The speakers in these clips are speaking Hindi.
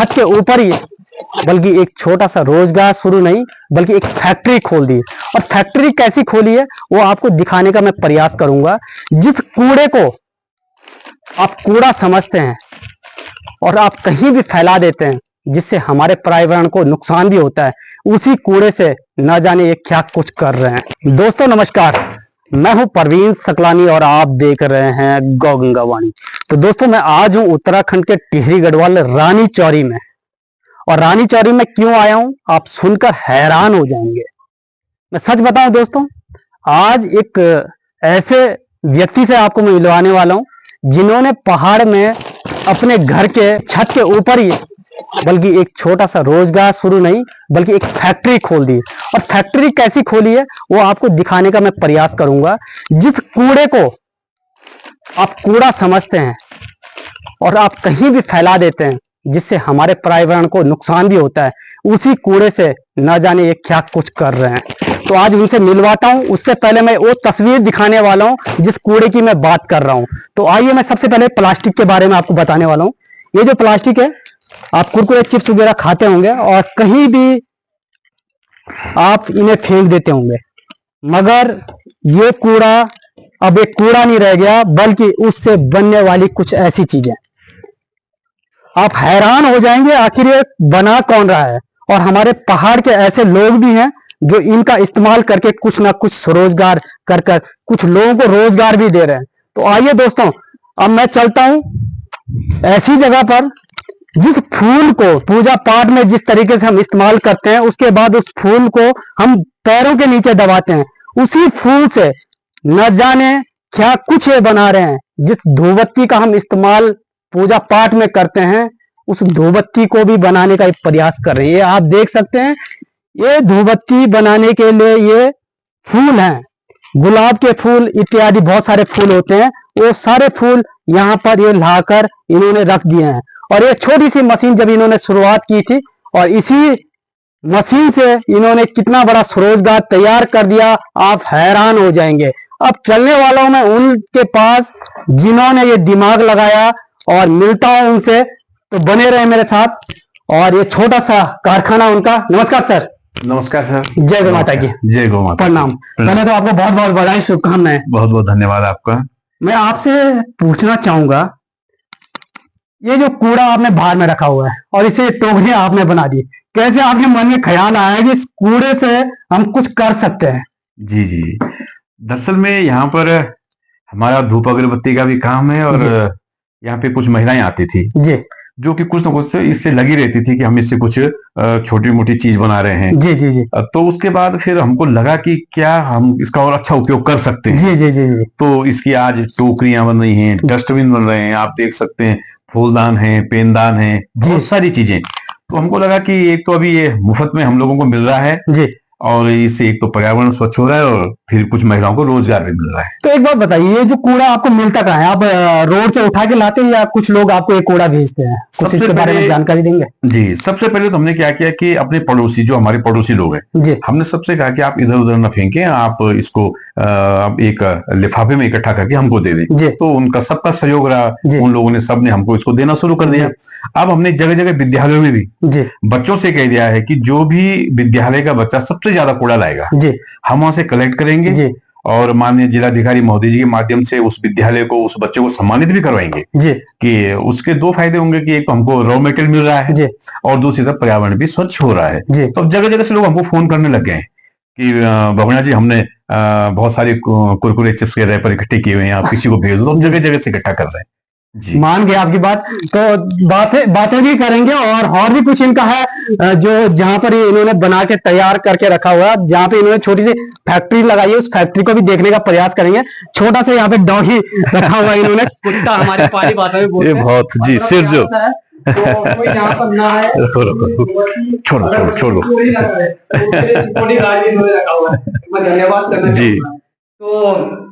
छत के ऊपर ही बल्कि एक छोटा सा रोजगार शुरू नहीं बल्कि एक फैक्ट्री खोल दी। और फैक्ट्री कैसी खोली है वो आपको दिखाने का मैं प्रयास करूंगा। जिस कूड़े को आप कूड़ा समझते हैं और आप कहीं भी फैला देते हैं जिससे हमारे पर्यावरण को नुकसान भी होता है, उसी कूड़े से न जाने ये क्या कुछ कर रहे हैं। दोस्तों नमस्कार, मैं हूं परवीन सकलानी और आप देख रहे हैं गौ गंगा वाणी। तो दोस्तों मैं आज हूं उत्तराखंड के टिहरी गढ़वाल रानी चौरी में। और रानी चौरी में क्यों आया हूं आप सुनकर हैरान हो जाएंगे। मैं सच बताऊं दोस्तों, आज एक ऐसे व्यक्ति से आपको मैं मिलवाने वाला हूं जिन्होंने पहाड़ में अपने घर के छत के ऊपर ही बल्कि एक छोटा सा रोजगार शुरू नहीं बल्कि एक फैक्ट्री खोल दी। और फैक्ट्री कैसी खोली है वो आपको दिखाने का मैं प्रयास करूंगा। जिस कूड़े को आप कूड़ा समझते हैं और आप कहीं भी फैला देते हैं जिससे हमारे पर्यावरण को नुकसान भी होता है, उसी कूड़े से न जाने ये क्या कुछ कर रहे हैं। तो आज उनसे मिलवाता हूं। उससे पहले मैं वो तस्वीर दिखाने वाला हूं जिस कूड़े की मैं बात कर रहा हूं। तो आइए मैं सबसे पहले प्लास्टिक के बारे में आपको बताने वाला हूं। ये जो प्लास्टिक है, आप कुरकुरे चिप्स वगैरह खाते होंगे और कहीं भी आप इन्हें फेंक देते होंगे, मगर ये कूड़ा अब एक कूड़ा नहीं रह गया बल्कि उससे बनने वाली कुछ ऐसी चीजें आप हैरान हो जाएंगे आखिर ये बना कौन रहा है। और हमारे पहाड़ के ऐसे लोग भी हैं जो इनका इस्तेमाल करके कुछ ना कुछ स्वरोजगार कर कुछ लोगों को रोजगार भी दे रहे हैं। तो आइए दोस्तों, अब मैं चलता हूं ऐसी जगह पर जिस फूल को पूजा पाठ में जिस तरीके से हम इस्तेमाल करते हैं, उसके बाद उस फूल को हम पैरों के नीचे दबाते हैं, उसी फूल से न जाने क्या कुछ ये बना रहे हैं। जिस धूपबत्ती का हम इस्तेमाल पूजा पाठ में करते हैं, उस धूपबत्ती को भी बनाने का एक प्रयास कर रहे हैं। ये आप देख सकते हैं, ये धूपबत्ती बनाने के लिए ये फूल हैं, गुलाब के फूल इत्यादि बहुत सारे फूल होते हैं। वो सारे फूल यहाँ पर ये लाकर इन्होंने रख दिए हैं। और ये छोटी सी मशीन जब इन्होंने शुरुआत की थी और इसी मशीन से इन्होंने कितना बड़ा स्वरोजगार तैयार कर दिया, आप हैरान हो जाएंगे। अब चलने वाला हूं मैं उनके पास जिन्होंने ये दिमाग लगाया और मिलता हूं उनसे। तो बने रहे मेरे साथ। और ये छोटा सा कारखाना उनका। नमस्कार सर। नमस्कार सर। जय गौ माता की। जय गौ माता। प्रणाम। पहले तो आपको बहुत बहुत बधाई, शुभकामनाएं। बहुत बहुत धन्यवाद आपका। मैं आपसे पूछना चाहूंगा, ये जो कूड़ा आपने बाहर में रखा हुआ है और इसे टोकरियां आपने बना दी, कैसे आपके मन में ख्याल आया कि इस कूड़े से हम कुछ कर सकते हैं? जी जी, दरअसल में यहाँ पर हमारा धूप अगरबत्ती का भी काम है और यहाँ पे कुछ महिलाएं आती थी जी, जो कि कुछ ना कुछ इससे लगी रहती थी कि हम इससे कुछ छोटी मोटी चीज बना रहे हैं। जी जी जी। तो उसके बाद फिर हमको लगा कि क्या हम इसका और अच्छा उपयोग कर सकते हैं। जी जी जी जी। तो इसकी आज टोकरियां बन रही हैं, डस्टबिन बन रहे हैं, आप देख सकते हैं, फूलदान है, पेनदान है, बहुत सारी चीजें। तो हमको लगा कि एक तो अभी ये मुफ्त में हम लोगों को मिल रहा है जी, और इससे एक तो पर्यावरण स्वच्छ हो रहा है और फिर कुछ महिलाओं को रोजगार भी मिल रहा है। तो एक बात बताइए, ये जो कूड़ा आपको मिलता कहाँ है? आप रोड से उठा के लाते हैं या कुछ लोग आपको ये कूड़ा भेजते हैं? कुछ इसके बारे में जानकारी देंगे? जी, सबसे पहले तो हमने क्या किया कि अपने पड़ोसी, जो हमारे पड़ोसी लोग हैं जी, हमने सबसे कहा कि आप इधर उधर न फेंकें, आप इसको एक लिफाफे में इकट्ठा करके हमको दे दें। तो उनका सबका सहयोग रहा, उन लोगों ने सबने हमको इसको देना शुरू कर दिया। अब हमने जगह जगह विद्यालयों में भी बच्चों से कह दिया है कि जो भी विद्यालय का बच्चा सबसे ज्यादा कूड़ा लाएगा हम वहां से कलेक्ट करेंगे और माननीय जिलाधिकारी महोदय जी के माध्यम से उस विद्यालय को, उस बच्चे को सम्मानित भी करवाएंगे कि उसके दो फायदे होंगे कि एक तो हमको रॉ मटेरियल मिल रहा है और दूसरी तरफ पर्यावरण भी स्वच्छ हो रहा है। तो अब जगह जगह से लोग हमको फोन करने लग गए हैं कि भगवाना जी, हमने बहुत सारे कुरकुरे चिप्स के रैपर इकट्ठे किए हुए हैं, आप किसी को भेज दो। तो हम जगह जगह से इकट्ठा कर रहे हैं। जी, मान गया आपकी बात। तो बातें भी करेंगे और भी कुछ इनका है जो जहां पर इन्होंने बना के तैयार करके रखा हुआ है, जहां पे इन्होंने छोटी सी फैक्ट्री लगाई है, उस फैक्ट्री को भी देखने का प्रयास करेंगे। छोटा सा यहाँ पे डॉगी रखा हुआ है इन्होंने, कुत्ता हमारे पाली भाषा में बोलते हैं। बहुत जी, सिर जो तो कोई यहाँ पर ना है, छोड़ो। धन्यवाद करना जी। तो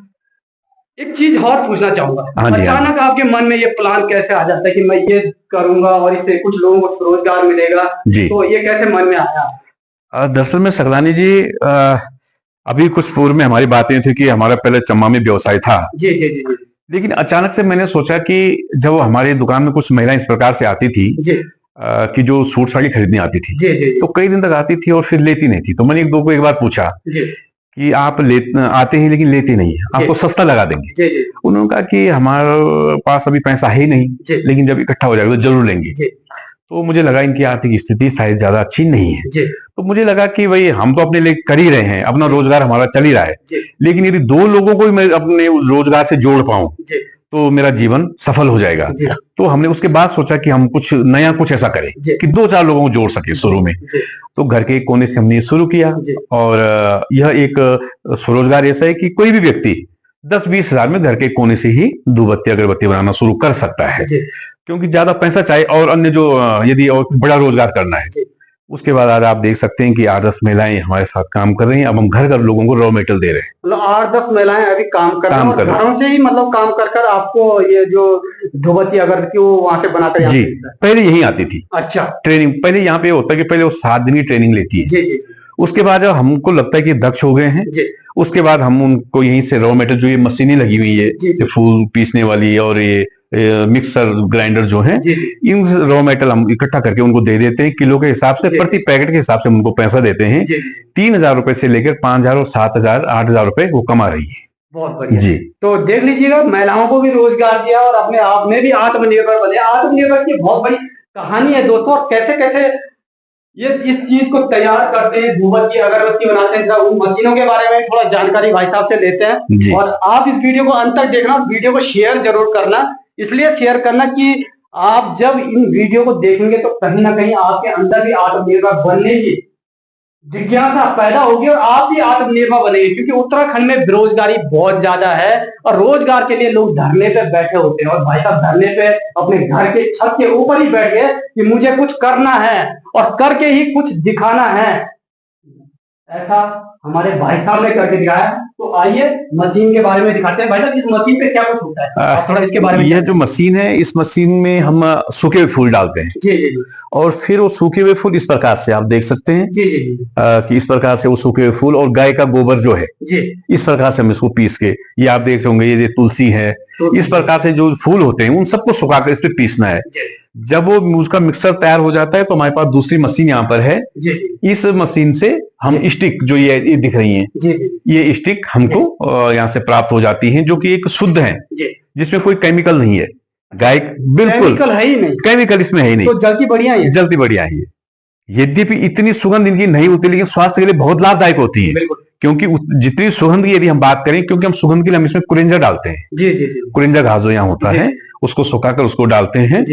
एक चीज और पूछना चाहूंगा, अचानक आपके मन में ये प्लान कैसे आ जाता है कि मैं ये करूंगा और इससे कुछ लोगों को रोजगार मिलेगा? तो ये कैसे मन में आया? दरअसल में सकलानी जी, अभी कुछ पूर्व में हमारी बातें थी कि हमारा पहले चम्मा में व्यवसाय था। जी जी जी। लेकिन अचानक से मैंने सोचा कि जब हमारी दुकान में कुछ महिलाएं इस प्रकार से आती थी कि जो सूट साड़ी खरीदने आती थी, तो कई दिन तक आती थी और फिर लेती नहीं थी। तो मैंने एक दो को एक बार पूछा कि आप आते हैं लेकिन लेते नहीं है, आपको सस्ता लगा देंगे। उन्होंने कहा कि हमारे पास अभी पैसा है ही नहीं, लेकिन जब इकट्ठा हो जाएगा तो जरूर लेंगे। तो मुझे लगा इनकी आर्थिक स्थिति शायद ज्यादा अच्छी नहीं है। तो मुझे लगा कि भाई हम तो अपने लिए कर ही रहे हैं, अपना रोजगार हमारा चल ही रहा है, लेकिन यदि दो लोगों को मैं अपने रोजगार से जोड़ पाऊं तो मेरा जीवन सफल हो जाएगा। तो हमने उसके बाद सोचा कि हम कुछ नया कुछ ऐसा करें कि दो चार लोगों को जोड़ सके शुरू में। तो घर के एक कोने से हमने शुरू किया, और यह एक स्वरोजगार ऐसा है कि कोई भी व्यक्ति 10-20 हजार में घर के कोने से ही धूपबत्ती अगरबत्ती बनाना शुरू कर सकता है, क्योंकि ज्यादा पैसा चाहिए। और अन्य जो यदि और बड़ा रोजगार करना है, उसके बाद आज आप देख सकते हैं कि 8-10 महिलाएं हमारे साथ काम कर रही हैं। अब हम घर घर लोगों को रॉ मेटेरियल दे रहे हैं। मतलब 8-10 महिलाएं अभी काम कर रही हैं, घरों से ही मतलब काम कर आपको ये जो धूपबत्ती अगरबत्ती वो वहां से बनाकर। जी, पहले यही आती थी। अच्छा, ट्रेनिंग पहले यहाँ पे होता है कि पहले वो 7 दिन की ट्रेनिंग लेती है। उसके बाद जब हमको लगता है कि दक्ष हो गए हैं, उसके बाद हम उनको यहीं से रॉ मेटेरियल, जो ये मशीनें लगी हुई है फूल पीसने वाली और ये मिक्सर ग्राइंडर जो है, इन रॉ मेटेरियल हम इकट्ठा करके उनको दे देते हैं किलो के हिसाब से, प्रति पैकेट के हिसाब से उनको पैसा देते हैं। 3,000 रुपए से लेकर 5,000 और 7,000 8,000 रुपए वो कमा रही है। बहुत बढ़िया जी। तो देख लीजिएगा, महिलाओं को भी रोजगार दिया और अपने आप में भी आत्मनिर्भर बने। आत्मनिर्भर की बहुत बड़ी कहानी है दोस्तों, और कैसे कैसे ये इस चीज को तैयार करते हैं, धूपबत्ती अगरबत्ती बनाते हैं। उन मशीनों के बारे में थोड़ा जानकारी भाई साहब से लेते हैं। और आप इस वीडियो को अंत तक देखना, वीडियो को शेयर जरूर करना। इसलिए शेयर करना कि आप जब इन वीडियो को देखेंगे तो कहीं ना कहीं आपके अंदर भी आत्मनिर्भर बनने की जिज्ञासा पैदा होगी और आप भी आत्मनिर्भर बनेंगे। क्योंकि उत्तराखंड में बेरोजगारी बहुत ज्यादा है और रोजगार के लिए लोग धरने पे बैठे होते हैं। और भाई साहब धरने पे अपने घर के छत के ऊपर ही बैठ गए कि मुझे कुछ करना है और करके ही कुछ दिखाना है। ऐसा हमारे भाई साहब ने करके दिखाया। तो आइए मशीन के बारे में दिखाते हैं। भाई साहब, इस मशीन पे क्या कुछ होता है, थोड़ा इसके बारे में। यह जो मशीन है, इस मशीन में हम सूखे हुए फूल डालते हैं। जी। और फिर वो सूखे हुए फूल इस प्रकार से आप देख सकते हैं कि इस प्रकार से वो सूखे हुए फूल और गाय का गोबर जो है, इस प्रकार से हम इसको पीस के, ये आप देख रहे होंगे ये तुलसी है, इस प्रकार से जो फूल होते हैं उन सबको सुखाकर इस पे पीसना है। जब वो उसका मिक्सर तैयार हो जाता है तो हमारे पास दूसरी मशीन यहाँ पर है। इस मशीन से हम स्टिक, जो ये दिख रही हैं, ये स्टिक हमको यहाँ से प्राप्त हो जाती हैं, जो कि एक शुद्ध है, जिसमें कोई केमिकल नहीं है। गाय बिल्कुल केमिकल है ही नहीं, केमिकल इसमें है ही नहीं। तो जल्दी बढ़िया है, जल्दी बढ़िया है। यद्यपि इतनी सुगंध इनकी नहीं होती, लेकिन स्वास्थ्य के लिए बहुत लाभदायक होती है। क्योंकि जितनी सुगंध की यदि हम बात करें, क्योंकि हम सुगंध के लिए हम इसमें कुरिंजा डालते हैं। जी। कुरिंजा घास जो यहाँ होता है, उसको सुखाकर उसको डालते हैं।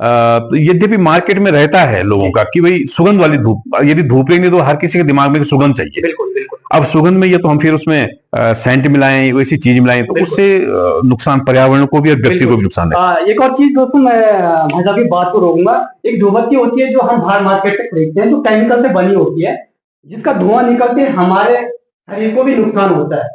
तो यद्यपि मार्केट में रहता है लोगों का कि भाई सुगंध वाली धूप, यदि धूप लेंगे तो हर किसी के दिमाग में सुगंध चाहिए। बिल्कुल। अब सुगंध में ये तो हम फिर उसमें सेंट मिलाएं, वैसी चीज मिलाएं, तो उससे नुकसान पर्यावरण को भी और व्यक्ति को भी नुकसान है। एक और चीज दोस्तों, मैं भाई साहब की बात को रोकूंगा। एक धूपबत्ती होती है जो हम बाहर मार्केट से खरीदते हैं, जो केमिकल से बनी होती है, जिसका धुआं निकलते हमारे शरीर को भी नुकसान होता है,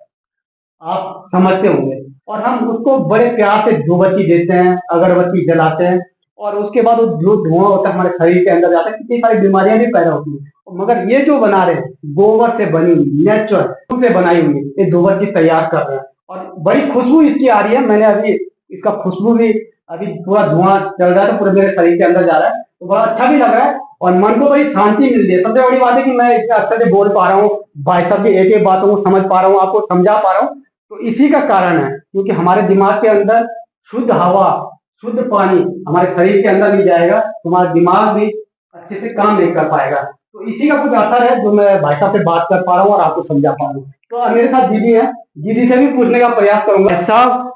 आप समझते होंगे। और हम उसको बड़े प्यार से धूपबत्ती देते हैं, अगरबत्ती जलाते हैं, और उसके बाद वो जो धुआं होता है हमारे शरीर के अंदर जाता है, कितनी सारी बीमारियां भी पैदा होती हैं। मगर ये जो बना रहे हैं, गोबर से बनी नेचुरल से बनाई हुई ये धूपबत्ती तैयार कर रहे हैं, और बड़ी खुशबू इसकी आ रही है। मैंने अभी इसका खुशबू भी, अभी पूरा धुआं चल रहा है तो पूरे मेरे शरीर के अंदर जा रहा है, तो बड़ा अच्छा भी लग रहा है और मन को बड़ी शांति मिल रही है। सबसे बड़ी बात है कि मैं इतना अच्छे से बोल पा रहा हूँ, भाई साहब की एक एक बातों को समझ पा रहा हूँ, आपको समझा पा रहा हूँ, तो इसी का कारण है। क्योंकि हमारे दिमाग के अंदर शुद्ध हवा, शुद्ध पानी हमारे शरीर के अंदर भी जाएगा, तो हमारा दिमाग भी अच्छे से काम नहीं कर पाएगा। तो इसी का कुछ असर है जो मैं भाई साहब से बात कर पा रहा हूँ और आपको समझा पा रहा हूँ। तो मेरे साथ दीदी है, दीदी से भी पूछने का प्रयास करूंगा। साहब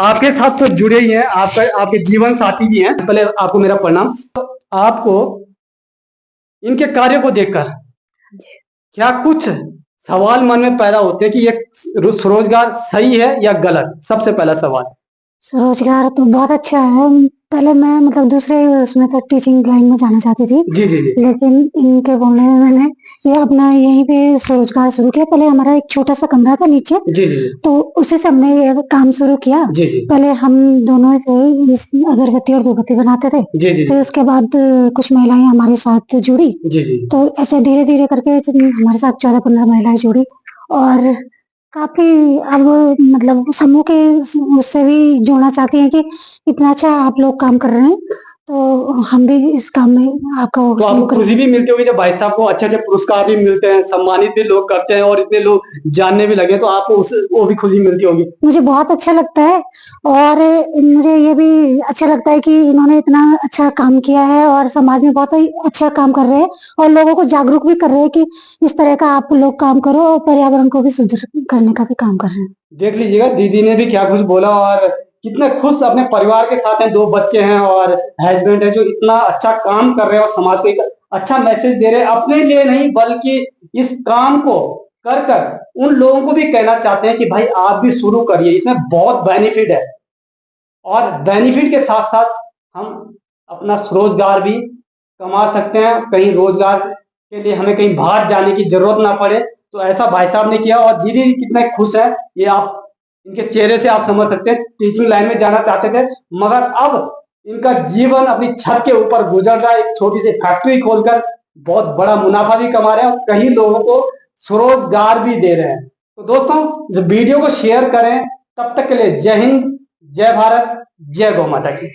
आपके साथ तो जुड़े ही हैं, आपके जीवन साथी भी हैं। पहले आपको मेरा प्रणाम। तो आपको इनके कार्य को देखकर क्या कुछ सवाल मन में पैदा होते हैं कि ये स्वरोजगार सही है या गलत? सबसे पहला सवाल। स्वरोजगार तो बहुत अच्छा है। पहले मैं मतलब दूसरे उसमें तो टीचिंग लाइन में जाना चाहती थी। जी। लेकिन इनके बोलने में मैंने ये अपना यहीं पे स्वरोजगार शुरू किया। पहले हमारा एक छोटा सा कमरा था नीचे, तो उसी से हमने ये काम शुरू किया। पहले हम दोनों थे, अगरबत्ती और धूपबत्ती बनाते थे। तो उसके बाद कुछ महिलाएं हमारे साथ जुड़ी। तो ऐसे धीरे धीरे करके हमारे साथ 14-15 महिलाएं जुड़ी, और काफी अब मतलब समूह के उससे भी जोड़ना चाहती हैं कि इतना अच्छा आप लोग काम कर रहे हैं, तो हम भी इस काम में आपका तो आपको खुशी भी मिलती होगी जब भाई साहब को अच्छे अच्छे पुरस्कार भी मिलते हैं, सम्मानित भी लोग करते हैं और इतने लोग जानने भी लगे, तो आपको वो भी खुशी मिलती होगी। मुझे बहुत अच्छा लगता है और मुझे ये भी अच्छा लगता है कि इन्होंने इतना अच्छा काम किया है और समाज में बहुत ही अच्छा काम कर रहे हैं और लोगों को जागरूक भी कर रहे हैं कि इस तरह का आप लोग काम करो और पर्यावरण को भी शुद्ध करने का भी काम कर रहे हैं। देख लीजिएगा दीदी ने भी क्या कुछ बोला और कितने खुश अपने परिवार के साथ हैं, 2 बच्चे हैं और हस्बैंड है जो इतना अच्छा काम कर रहे हैं और समाज को एक अच्छा मैसेज दे रहे हैं, अपने लिए नहीं बल्कि इस काम को कर कर उन लोगों को भी कहना चाहते हैं कि भाई आप भी शुरू करिए, इसमें बहुत बेनिफिट है और बेनिफिट के साथ साथ हम अपना रोजगार भी कमा सकते हैं, कहीं रोजगार के लिए हमें कहीं बाहर जाने की जरूरत ना पड़े। तो ऐसा भाई साहब ने किया और दीदी कितने खुश है ये आप इनके चेहरे से आप समझ सकते हैं। टीचिंग लाइन में जाना चाहते थे मगर अब इनका जीवन अपनी छत के ऊपर गुजर रहा है, एक छोटी सी फैक्ट्री खोलकर बहुत बड़ा मुनाफा भी कमा रहे हैं और कई लोगों को स्वरोजगार भी दे रहे हैं। तो दोस्तों इस वीडियो को शेयर करें, तब तक के लिए जय हिंद, जय भारत, जय गौ माता की।